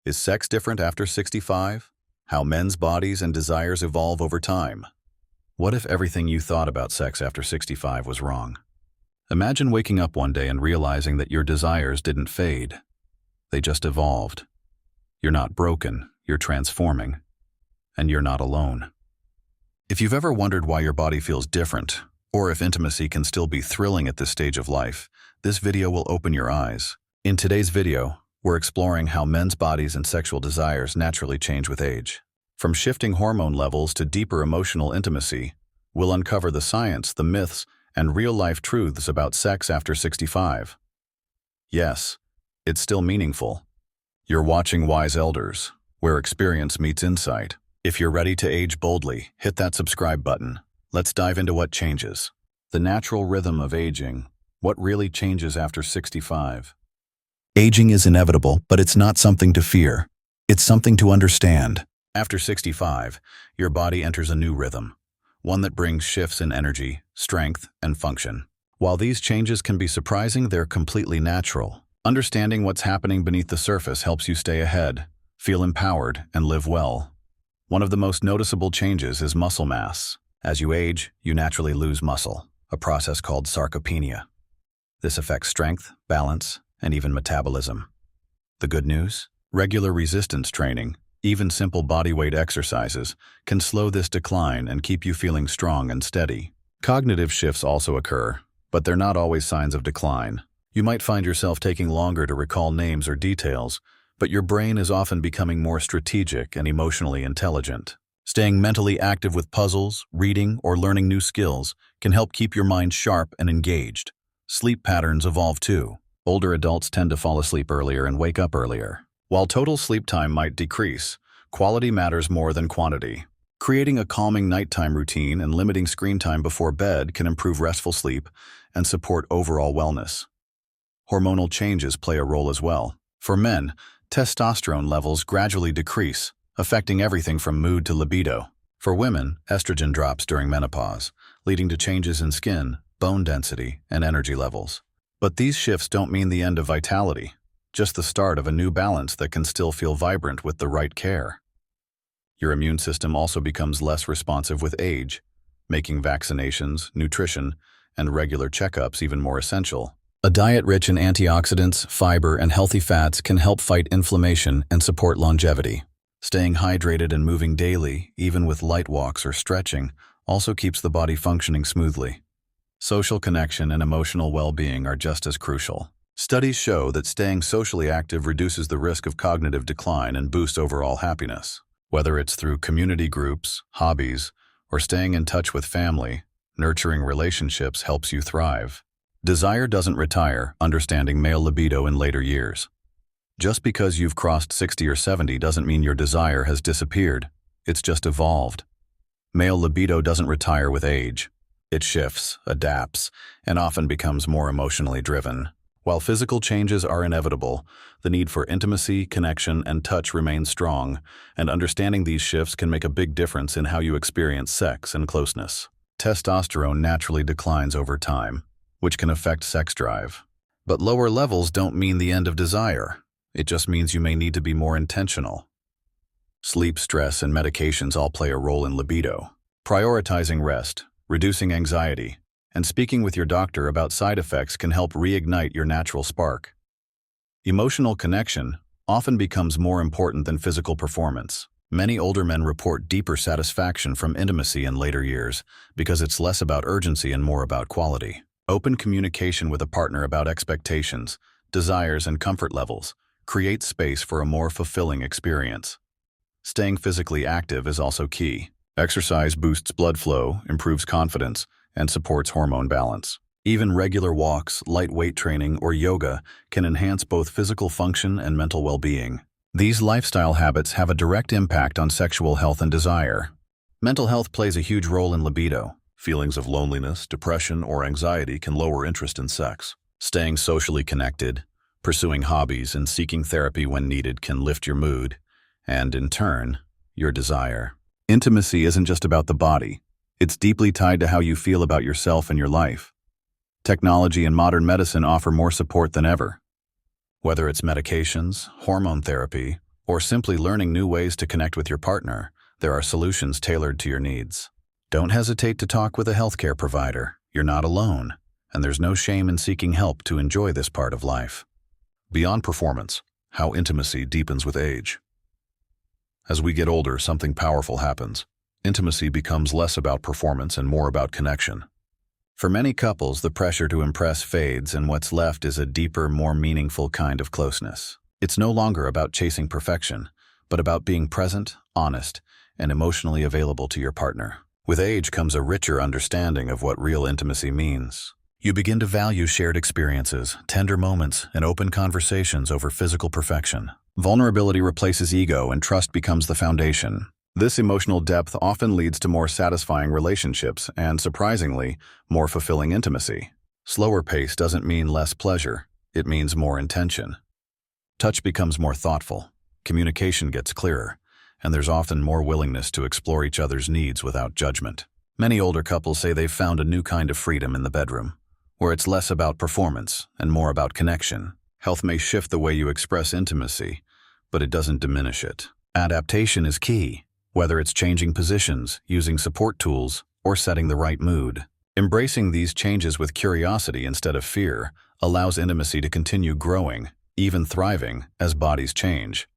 Is sex different after 65? How men's bodies and desires evolve over time. What if everything you thought about sex after 65 was wrong? Imagine waking up one day and realizing that your desires didn't fade. They just evolved. You're not broken, you're transforming. And you're not alone. If you've ever wondered why your body feels different, or if intimacy can still be thrilling at this stage of life, this video will open your eyes. In today's video, we're exploring how men's bodies and sexual desires naturally change with age. From shifting hormone levels to deeper emotional intimacy, we'll uncover the science, the myths, and real-life truths about sex after 65. Yes, it's still meaningful. You're watching Wise Elders, where experience meets insight. If you're ready to age boldly, hit that subscribe button. Let's dive into what changes. The natural rhythm of aging. What really changes after 65? Aging is inevitable, but it's not something to fear. It's something to understand. After 65, your body enters a new rhythm, one that brings shifts in energy, strength, and function. While these changes can be surprising, they're completely natural. Understanding what's happening beneath the surface helps you stay ahead, feel empowered, and live well. One of the most noticeable changes is muscle mass. As you age, you naturally lose muscle, a process called sarcopenia. This affects strength, balance, and even metabolism. The good news? Regular resistance training, even simple bodyweight exercises, can slow this decline and keep you feeling strong and steady. Cognitive shifts also occur, but they're not always signs of decline. You might find yourself taking longer to recall names or details, but your brain is often becoming more strategic and emotionally intelligent. Staying mentally active with puzzles, reading, or learning new skills can help keep your mind sharp and engaged. Sleep patterns evolve too. Older adults tend to fall asleep earlier and wake up earlier. While total sleep time might decrease, quality matters more than quantity. Creating a calming nighttime routine and limiting screen time before bed can improve restful sleep and support overall wellness. Hormonal changes play a role as well. For men, testosterone levels gradually decrease, affecting everything from mood to libido. For women, estrogen drops during menopause, leading to changes in skin, bone density, and energy levels. But these shifts don't mean the end of vitality, just the start of a new balance that can still feel vibrant with the right care. Your immune system also becomes less responsive with age, making vaccinations, nutrition, and regular checkups even more essential. A diet rich in antioxidants, fiber, and healthy fats can help fight inflammation and support longevity. Staying hydrated and moving daily, even with light walks or stretching, also keeps the body functioning smoothly. Social connection and emotional well-being are just as crucial. Studies show that staying socially active reduces the risk of cognitive decline and boosts overall happiness. Whether it's through community groups, hobbies, or staying in touch with family, nurturing relationships helps you thrive. Desire doesn't retire, understanding male libido in later years. Just because you've crossed 60 or 70 doesn't mean your desire has disappeared. It's just evolved. Male libido doesn't retire with age. It shifts, adapts, and often becomes more emotionally driven. While physical changes are inevitable, the need for intimacy, connection, and touch remains strong, and understanding these shifts can make a big difference in how you experience sex and closeness. Testosterone naturally declines over time, which can affect sex drive. But lower levels don't mean the end of desire. It just means you may need to be more intentional. Sleep, stress, and medications all play a role in libido. Prioritizing rest, reducing anxiety, and speaking with your doctor about side effects can help reignite your natural spark. Emotional connection often becomes more important than physical performance. Many older men report deeper satisfaction from intimacy in later years because it's less about urgency and more about quality. Open communication with a partner about expectations, desires, and comfort levels creates space for a more fulfilling experience. Staying physically active is also key. Exercise boosts blood flow, improves confidence, and supports hormone balance. Even regular walks, light weight training, or yoga can enhance both physical function and mental well-being. These lifestyle habits have a direct impact on sexual health and desire. Mental health plays a huge role in libido. Feelings of loneliness, depression, or anxiety can lower interest in sex. Staying socially connected, pursuing hobbies, and seeking therapy when needed can lift your mood, and in turn, your desire. Intimacy isn't just about the body. It's deeply tied to how you feel about yourself and your life. Technology and modern medicine offer more support than ever. Whether it's medications, hormone therapy, or simply learning new ways to connect with your partner, there are solutions tailored to your needs. Don't hesitate to talk with a healthcare provider. You're not alone, and there's no shame in seeking help to enjoy this part of life. Beyond performance, how intimacy deepens with age. As we get older, something powerful happens. Intimacy becomes less about performance and more about connection. For many couples, the pressure to impress fades, and what's left is a deeper, more meaningful kind of closeness. It's no longer about chasing perfection, but about being present, honest, and emotionally available to your partner. With age comes a richer understanding of what real intimacy means. You begin to value shared experiences, tender moments, and open conversations over physical perfection. Vulnerability replaces ego, and trust becomes the foundation. This emotional depth often leads to more satisfying relationships and, surprisingly, more fulfilling intimacy. Slower pace doesn't mean less pleasure, it means more intention. Touch becomes more thoughtful, communication gets clearer, and there's often more willingness to explore each other's needs without judgment. Many older couples say they've found a new kind of freedom in the bedroom, where it's less about performance and more about connection. Health may shift the way you express intimacy, but it doesn't diminish it. Adaptation is key, whether it's changing positions, using support tools, or setting the right mood. Embracing these changes with curiosity instead of fear allows intimacy to continue growing, even thriving, as bodies change.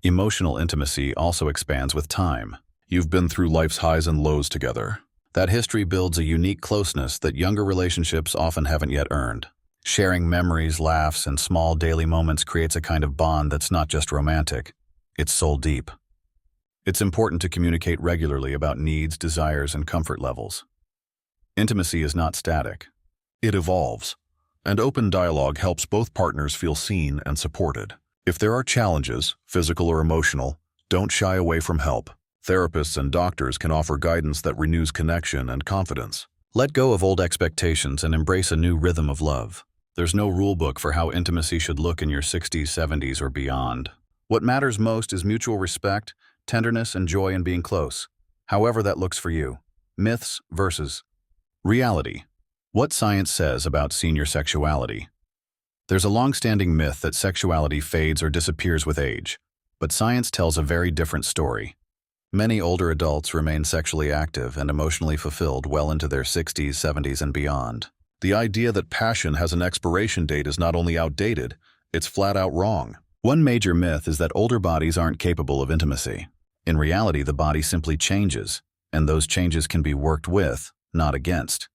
Emotional intimacy also expands with time. You've been through life's highs and lows together. That history builds a unique closeness that younger relationships often haven't yet earned. Sharing memories, laughs, and small daily moments creates a kind of bond that's not just romantic, it's soul-deep. It's important to communicate regularly about needs, desires, and comfort levels. Intimacy is not static. It evolves, and open dialogue helps both partners feel seen and supported. If there are challenges, physical or emotional, don't shy away from help. Therapists and doctors can offer guidance that renews connection and confidence. Let go of old expectations and embrace a new rhythm of love. There's no rule book for how intimacy should look in your 60s, 70s, or beyond. What matters most is mutual respect, tenderness, and joy in being close, however that looks for you. Myths versus reality. What science says about senior sexuality. There's a long-standing myth that sexuality fades or disappears with age, but science tells a very different story. Many older adults remain sexually active and emotionally fulfilled well into their 60s, 70s, and beyond. The idea that passion has an expiration date is not only outdated, it's flat out wrong. One major myth is that older bodies aren't capable of intimacy. In reality, the body simply changes, and those changes can be worked with, not against.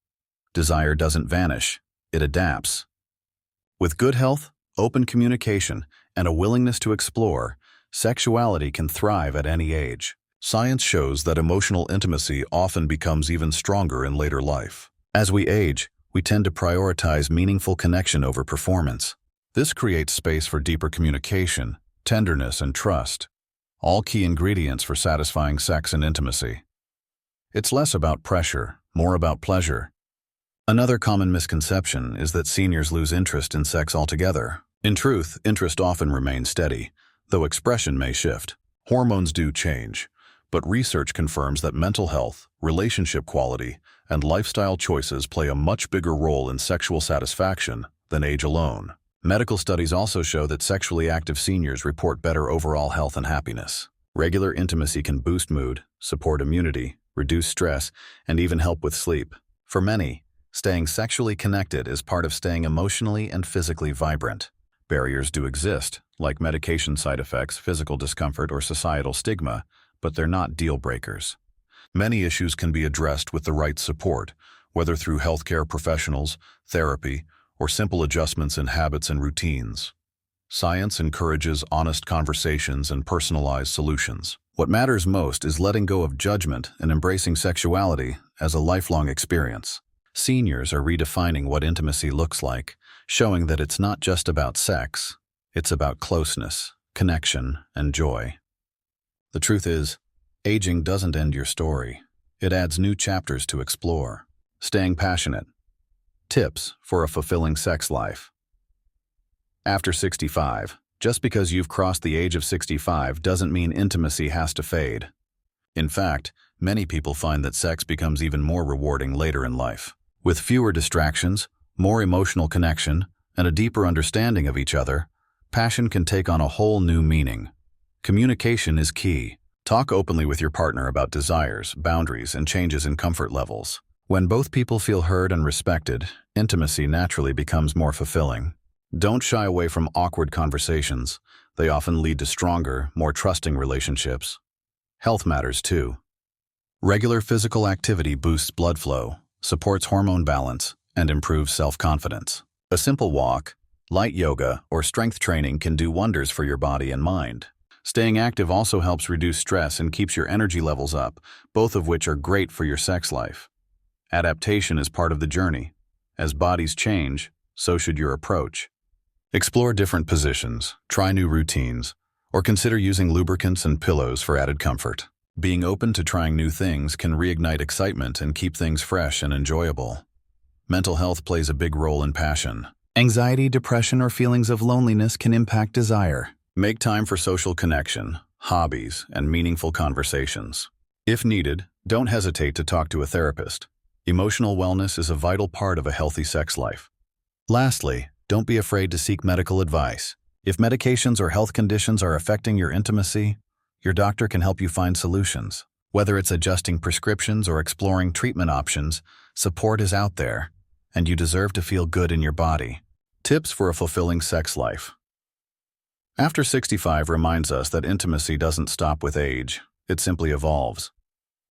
Desire doesn't vanish, it adapts. With good health, open communication, and a willingness to explore, sexuality can thrive at any age. Science shows that emotional intimacy often becomes even stronger in later life. As we age, we tend to prioritize meaningful connection over performance. This creates space for deeper communication, tenderness, and trust, all key ingredients for satisfying sex and intimacy. It's less about pressure, more about pleasure. Another common misconception is that seniors lose interest in sex altogether. In truth, interest often remains steady, though expression may shift. Hormones do change, but research confirms that mental health, relationship quality, and lifestyle choices play a much bigger role in sexual satisfaction than age alone. Medical studies also show that sexually active seniors report better overall health and happiness. Regular intimacy can boost mood, support immunity, reduce stress, and even help with sleep. For many, staying sexually connected is part of staying emotionally and physically vibrant. Barriers do exist, like medication side effects, physical discomfort, or societal stigma, but they're not deal breakers. Many issues can be addressed with the right support, whether through healthcare professionals, therapy, or simple adjustments in habits and routines. Science encourages honest conversations and personalized solutions. What matters most is letting go of judgment and embracing sexuality as a lifelong experience. Seniors are redefining what intimacy looks like, showing that it's not just about sex, it's about closeness, connection, and joy. The truth is, aging doesn't end your story. It adds new chapters to explore. Staying passionate. Tips for a fulfilling sex life. After 65, just because you've crossed the age of 65 doesn't mean intimacy has to fade. In fact, many people find that sex becomes even more rewarding later in life. With fewer distractions, more emotional connection, and a deeper understanding of each other, passion can take on a whole new meaning. Communication is key. Talk openly with your partner about desires, boundaries, and changes in comfort levels. When both people feel heard and respected, intimacy naturally becomes more fulfilling. Don't shy away from awkward conversations. They often lead to stronger, more trusting relationships. Health matters too. Regular physical activity boosts blood flow, supports hormone balance, and improves self-confidence. A simple walk, light yoga, or strength training can do wonders for your body and mind. Staying active also helps reduce stress and keeps your energy levels up, both of which are great for your sex life. Adaptation is part of the journey. As bodies change, so should your approach. Explore different positions, try new routines, or consider using lubricants and pillows for added comfort. Being open to trying new things can reignite excitement and keep things fresh and enjoyable. Mental health plays a big role in passion. Anxiety, depression, or feelings of loneliness can impact desire. Make time for social connection, hobbies, and meaningful conversations. If needed, don't hesitate to talk to a therapist. Emotional wellness is a vital part of a healthy sex life. Lastly, don't be afraid to seek medical advice. If medications or health conditions are affecting your intimacy, your doctor can help you find solutions. Whether it's adjusting prescriptions or exploring treatment options, support is out there, and you deserve to feel good in your body. Tips for a fulfilling sex life. After 65 reminds us that intimacy doesn't stop with age, it simply evolves.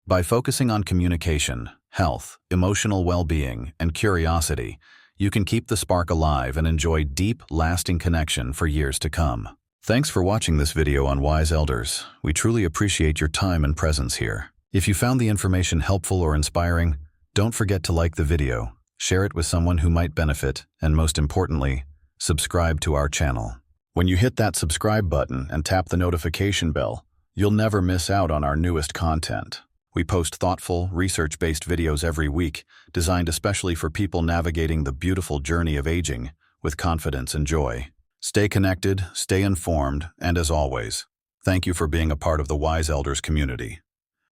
By focusing on communication, health, emotional well-being, and curiosity, you can keep the spark alive and enjoy deep, lasting connection for years to come. Thanks for watching this video on Wise Elders. We truly appreciate your time and presence here. If you found the information helpful or inspiring, don't forget to like the video, share it with someone who might benefit, and most importantly, subscribe to our channel. When you hit that subscribe button and tap the notification bell, you'll never miss out on our newest content. We post thoughtful, research-based videos every week, designed especially for people navigating the beautiful journey of aging with confidence and joy. Stay connected, stay informed, and as always, thank you for being a part of the Wise Elders community.